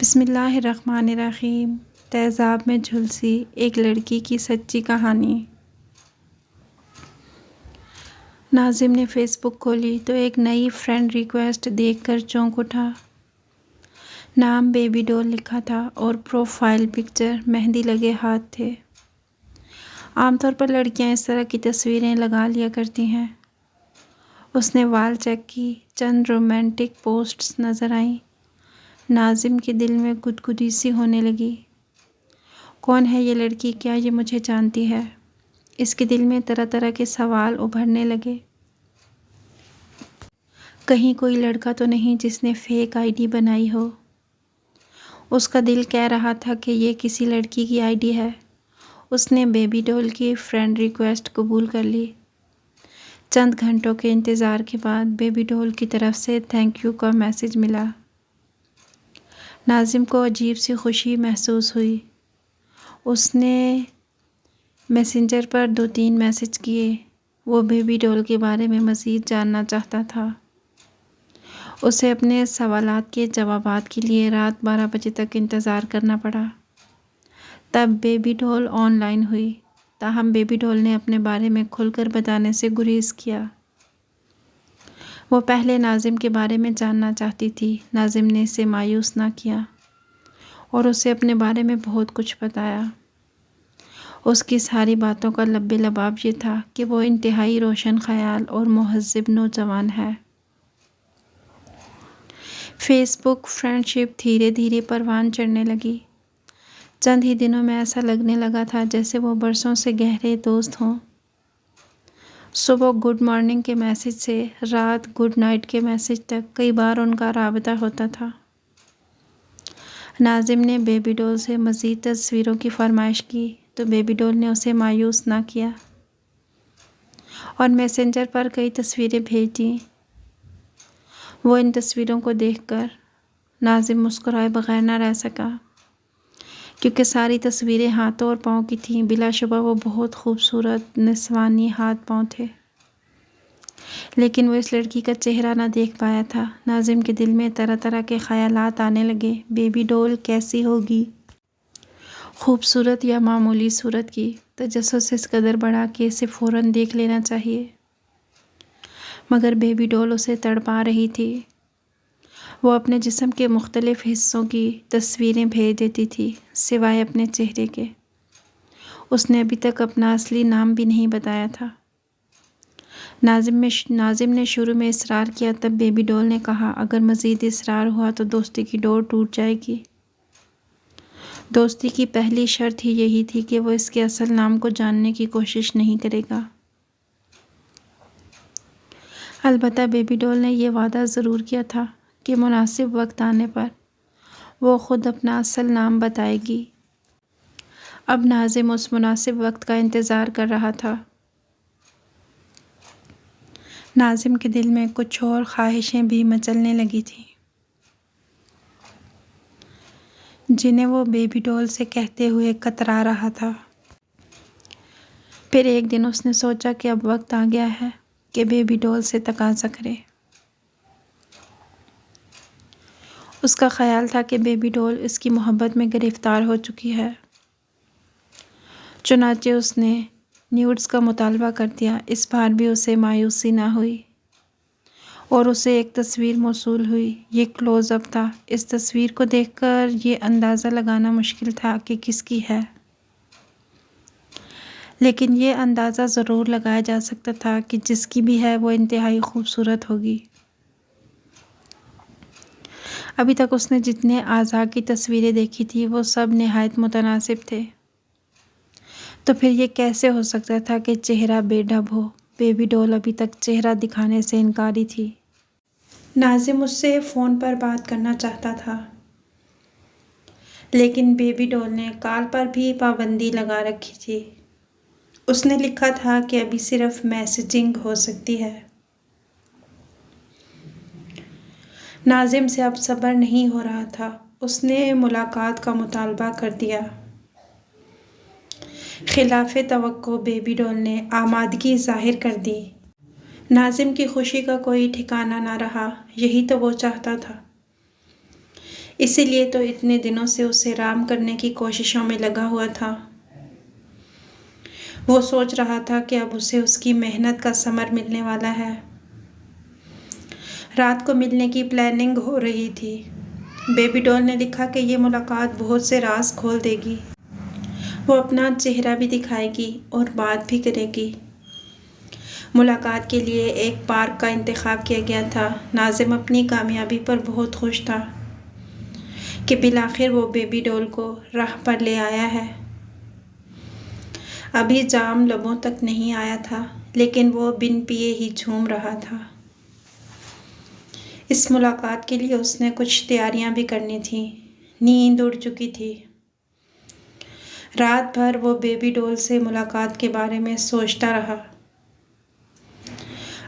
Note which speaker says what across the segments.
Speaker 1: بسم اللہ الرحمن الرحیم۔ تیزاب میں جھلسی ایک لڑکی کی سچی کہانی۔ ناظم نے فیس بک کھولی تو ایک نئی فرینڈ ریکویسٹ دیکھ کر چونک اٹھا۔ نام بیبی ڈول لکھا تھا اور پروفائل پکچر مہندی لگے ہاتھ تھے۔ عام طور پر لڑکیاں اس طرح کی تصویریں لگا لیا کرتی ہیں۔ اس نے وال چیک کی، چند رومانٹک پوسٹس نظر آئیں۔ ناظم کے دل میں گدگدی سی ہونے لگی۔ کون ہے یہ لڑکی؟ کیا یہ مجھے جانتی ہے؟ اس کے دل میں طرح طرح کے سوال ابھرنے لگے۔ کہیں کوئی لڑکا تو نہیں جس نے فیک آئی ڈی بنائی ہو؟ اس کا دل کہہ رہا تھا کہ یہ کسی لڑکی کی آئی ڈی ہے۔ اس نے بیبی ڈول کی فرینڈ ریکویسٹ قبول کر لی۔ چند گھنٹوں کے انتظار کے بعد بیبی ڈول کی طرف سے تھینک یو کا میسج ملا۔ ناظم کو عجیب سی خوشی محسوس ہوئی۔ اس نے میسنجر پر 2-3 میسج کیے۔ وہ بیبی ڈول کے بارے میں مزید جاننا چاہتا تھا۔ اسے اپنے سوالات کے جوابات کے لیے رات 12 بجے تک انتظار کرنا پڑا۔ تب بیبی ڈول آن لائن ہوئی، تاہم بیبی ڈول نے اپنے بارے میں کھل کر بتانے سے گریز کیا۔ وہ پہلے ناظم کے بارے میں جاننا چاہتی تھی۔ ناظم نے اسے مایوس نہ کیا اور اسے اپنے بارے میں بہت کچھ بتایا۔ اس کی ساری باتوں کا لب لباب یہ تھا کہ وہ انتہائی روشن خیال اور مہذب نوجوان ہے۔ فیس بک فرینڈ شپ دھیرے دھیرے پروان چڑھنے لگی۔ چند ہی دنوں میں ایسا لگنے لگا تھا جیسے وہ برسوں سے گہرے دوست ہوں۔ صبح گڈ مارننگ کے میسج سے رات گڈ نائٹ کے میسج تک کئی بار ان کا رابطہ ہوتا تھا۔ ناظم نے بیبی ڈول سے مزید تصویروں کی فرمائش کی تو بیبی ڈول نے اسے مایوس نہ کیا اور میسنجر پر کئی تصویریں بھیج دیں۔ وہ ان تصویروں کو دیکھ کر ناظم مسکرائے بغیر نہ رہ سکا، کیونکہ ساری تصویریں ہاتھوں اور پاؤں کی تھیں۔ بلا شبہ وہ بہت خوبصورت نسوانی ہاتھ پاؤں تھے، لیکن وہ اس لڑکی کا چہرہ نہ دیکھ پایا تھا۔ ناظم کے دل میں طرح طرح کے خیالات آنے لگے۔ بیبی ڈول کیسی ہوگی؟ خوبصورت یا معمولی صورت کی؟ تجسس اس قدر بڑھا کہ اسے فوراً دیکھ لینا چاہیے، مگر بیبی ڈول اسے تڑپا رہی تھی۔ وہ اپنے جسم کے مختلف حصوں کی تصویریں بھیج دیتی تھی، سوائے اپنے چہرے کے۔ اس نے ابھی تک اپنا اصلی نام بھی نہیں بتایا تھا۔ ناظم نے شروع میں اصرار کیا، تب بیبی ڈول نے کہا اگر مزید اصرار ہوا تو دوستی کی ڈور ٹوٹ جائے گی۔ دوستی کی پہلی شرط ہی یہی تھی کہ وہ اس کے اصل نام کو جاننے کی کوشش نہیں کرے گا۔ البتہ بیبی ڈول نے یہ وعدہ ضرور کیا تھا کہ مناسب وقت آنے پر وہ خود اپنا اصل نام بتائے گی۔ اب ناظم اس مناسب وقت کا انتظار کر رہا تھا۔ ناظم کے دل میں کچھ اور خواہشیں بھی مچلنے لگی تھیں، جنہیں وہ بیبی ڈول سے کہتے ہوئے کترا رہا تھا۔ پھر ایک دن اس نے سوچا کہ اب وقت آ گیا ہے کہ بیبی ڈول سے تقاضا کرے۔ اس کا خیال تھا کہ بیبی ڈول اس کی محبت میں گرفتار ہو چکی ہے۔ چنانچہ اس نے نیوڈز کا مطالبہ کر دیا۔ اس بار بھی اسے مایوسی نہ ہوئی اور اسے ایک تصویر موصول ہوئی۔ یہ کلوز اپ تھا۔ اس تصویر کو دیکھ کر یہ اندازہ لگانا مشکل تھا کہ کس کی ہے، لیکن یہ اندازہ ضرور لگایا جا سکتا تھا کہ جس کی بھی ہے وہ انتہائی خوبصورت ہوگی۔ ابھی تک اس نے جتنے اعضاء کی تصویریں دیکھی تھی وہ سب نہایت متناسب تھے، تو پھر یہ کیسے ہو سکتا تھا کہ چہرہ بے ڈھب ہو؟ بیبی ڈول ابھی تک چہرہ دکھانے سے انکاری تھی۔ ناظم اس سے فون پر بات کرنا چاہتا تھا، لیکن بیبی ڈول نے کال پر بھی پابندی لگا رکھی تھی۔ اس نے لکھا تھا کہ ابھی صرف میسجنگ ہو سکتی ہے۔ ناظم سے اب صبر نہیں ہو رہا تھا۔ اس نے ملاقات کا مطالبہ کر دیا۔ خلاف توقع بیبی ڈول نے آمادگی ظاہر کر دی۔ ناظم کی خوشی کا کوئی ٹھکانہ نہ رہا۔ یہی تو وہ چاہتا تھا، اسی لیے تو اتنے دنوں سے اسے رام کرنے کی کوششوں میں لگا ہوا تھا۔ وہ سوچ رہا تھا کہ اب اسے اس کی محنت کا ثمر ملنے والا ہے۔ رات کو ملنے کی پلاننگ ہو رہی تھی۔ بیبی ڈول نے لکھا کہ یہ ملاقات بہت سے راز کھول دے گی۔ وہ اپنا چہرہ بھی دکھائے گی اور بات بھی کرے گی۔ ملاقات کے لیے ایک پارک کا انتخاب کیا گیا تھا۔ ناظم اپنی کامیابی پر بہت خوش تھا کہ بالآخر وہ بیبی ڈول کو راہ پر لے آیا ہے۔ ابھی جام لبوں تک نہیں آیا تھا لیکن وہ بن پیے ہی جھوم رہا تھا۔ اس ملاقات کے لیے اس نے کچھ تیاریاں بھی کرنی تھیں۔ نیند اڑ چکی تھی۔ رات بھر وہ بیبی ڈول سے ملاقات کے بارے میں سوچتا رہا۔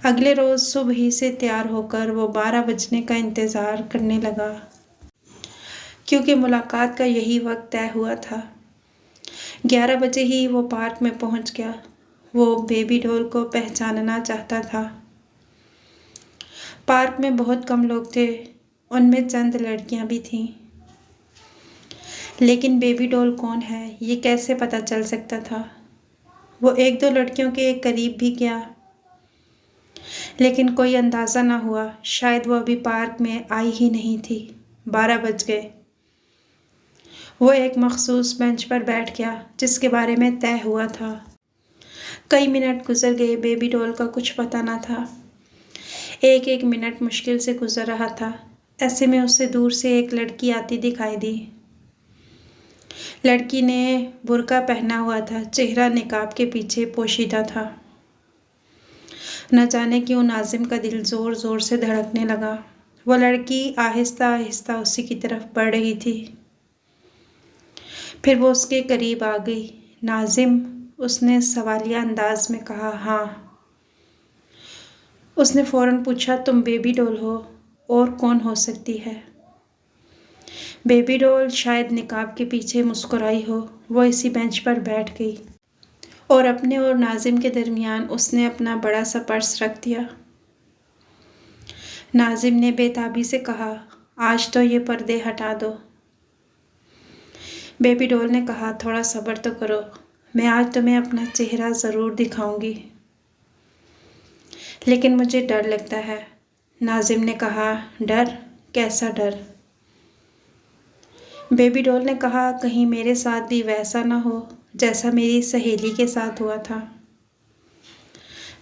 Speaker 1: اگلے روز صبح ہی سے تیار ہو کر وہ 12 بجنے کا انتظار کرنے لگا کیونکہ ملاقات کا یہی وقت طے ہوا تھا۔ 11 بجے ہی وہ پارک میں پہنچ گیا۔ وہ بیبی ڈول کو پہچاننا چاہتا تھا۔ پارک میں بہت کم لوگ تھے، ان میں چند لڑکیاں بھی تھیں۔ لیکن بیبی ڈول کون ہے یہ کیسے پتہ چل سکتا تھا؟ وہ ایک دو لڑکیوں کے قریب بھی گیا لیکن کوئی اندازہ نہ ہوا، شاید وہ ابھی پارک میں آئی ہی نہیں تھی۔ 12 بج گئے۔ وہ ایک مخصوص بینچ پر بیٹھ گیا جس کے بارے میں طے ہوا تھا۔ کئی منٹ گزر گئے، بیبی ڈول کا کچھ پتہ نہ تھا۔ ایک ایک منٹ مشکل سے گزر رہا تھا۔ ایسے میں اسے دور سے ایک لڑکی آتی دکھائی دی۔ لڑکی نے برقع پہنا ہوا تھا، چہرہ نقاب کے پیچھے پوشیدہ تھا۔ نہ جانے کیوں ناظم کا دل زور زور سے دھڑکنے لگا۔ وہ لڑکی آہستہ آہستہ اسی کی طرف بڑھ رہی تھی۔ پھر وہ اس کے قریب آ گئی۔ ناظم، اس نے سوالیہ انداز میں کہا۔ ہاں۔ اس نے فوراً پوچھا، تم بیبی ڈول ہو؟ اور کون ہو سکتی ہے؟ بیبی ڈول شاید نقاب کے پیچھے مسکرائی ہو۔ وہ اسی بینچ پر بیٹھ گئی اور اپنے اور ناظم کے درمیان اس نے اپنا بڑا سا پرس رکھ دیا۔ ناظم نے بے تابی سے کہا، آج تو یہ پردے ہٹا دو۔ بیبی ڈول نے کہا، تھوڑا صبر تو کرو، میں آج تمہیں اپنا چہرہ ضرور دکھاؤں گی۔ لیکن مجھے ڈر لگتا ہے۔ ناظم نے کہا، ڈر؟ کیسا ڈر؟ بیبی ڈول نے کہا، کہیں میرے ساتھ بھی ویسا نہ ہو جیسا میری سہیلی کے ساتھ ہوا تھا۔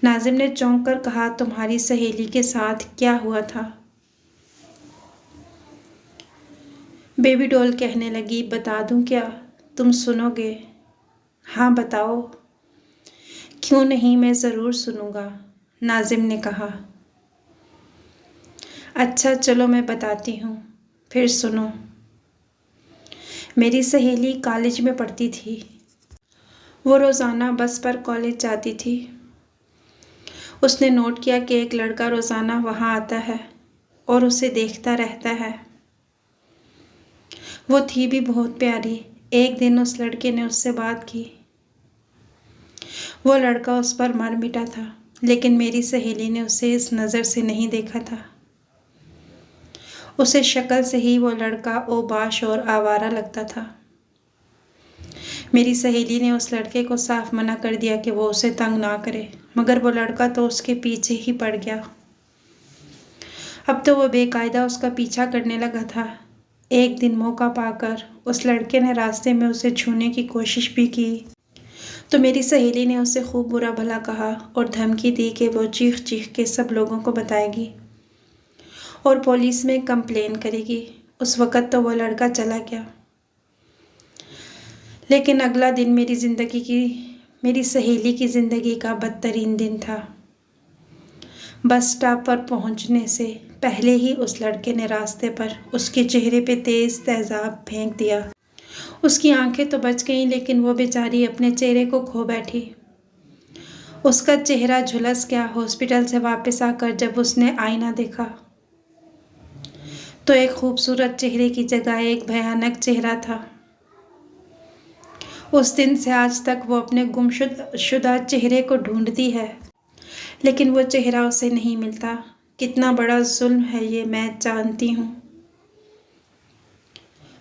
Speaker 1: ناظم نے چونک کر کہا، تمہاری سہیلی کے ساتھ کیا ہوا تھا؟ بیبی ڈول کہنے لگی، بتا دوں کیا؟ تم سنو گے؟ ہاں بتاؤ۔ کیوں نہیں، میں ضرور سنوں گا، ناظم نے کہا۔ اچھا چلو میں بتاتی ہوں، پھر سنو۔ میری سہیلی کالج میں پڑھتی تھی۔ وہ روزانہ بس پر کالج جاتی تھی۔ اس نے نوٹ کیا کہ ایک لڑکا روزانہ وہاں آتا ہے اور اسے دیکھتا رہتا ہے۔ وہ تھی بھی بہت پیاری۔ ایک دن اس لڑکے نے اس سے بات کی۔ وہ لڑکا اس پر مر مٹا تھا لیکن میری سہیلی نے اسے اس نظر سے نہیں دیکھا تھا۔ اسے شکل سے ہی وہ لڑکا اوباش اور آوارہ لگتا تھا۔ میری سہیلی نے اس لڑکے کو صاف منع کر دیا کہ وہ اسے تنگ نہ کرے، مگر وہ لڑکا تو اس کے پیچھے ہی پڑ گیا۔ اب تو وہ بے قاعدہ اس کا پیچھا کرنے لگا تھا۔ ایک دن موقع پا کر اس لڑکے نے راستے میں اسے چھونے کی کوشش بھی کی تو میری سہیلی نے اسے خوب برا بھلا کہا اور دھمکی دی کہ وہ چیخ چیخ کے سب لوگوں کو بتائے گی اور پولیس میں کمپلین کرے گی۔ اس وقت تو وہ لڑکا چلا گیا۔ لیکن اگلا دن میری سہیلی کی زندگی کا بدترین دن تھا۔ بس اسٹاپ پر پہنچنے سے پہلے ہی اس لڑکے نے راستے پر اس کے چہرے پہ تیز تیزاب پھینک دیا۔ اس کی آنکھیں تو بچ گئیں لیکن وہ بیچاری اپنے چہرے کو کھو بیٹھی۔ اس کا چہرہ جھلس گیا۔ ہاسپٹل سے واپس آ کر جب اس نے آئینہ دیکھا تو ایک خوبصورت چہرے کی جگہ ایک بھیانک چہرہ تھا۔ اس دن سے آج تک وہ اپنے گم شدہ چہرے کو ڈھونڈتی ہے لیکن وہ چہرہ اسے نہیں ملتا۔ کتنا بڑا ظلم ہے یہ میں جانتی ہوں۔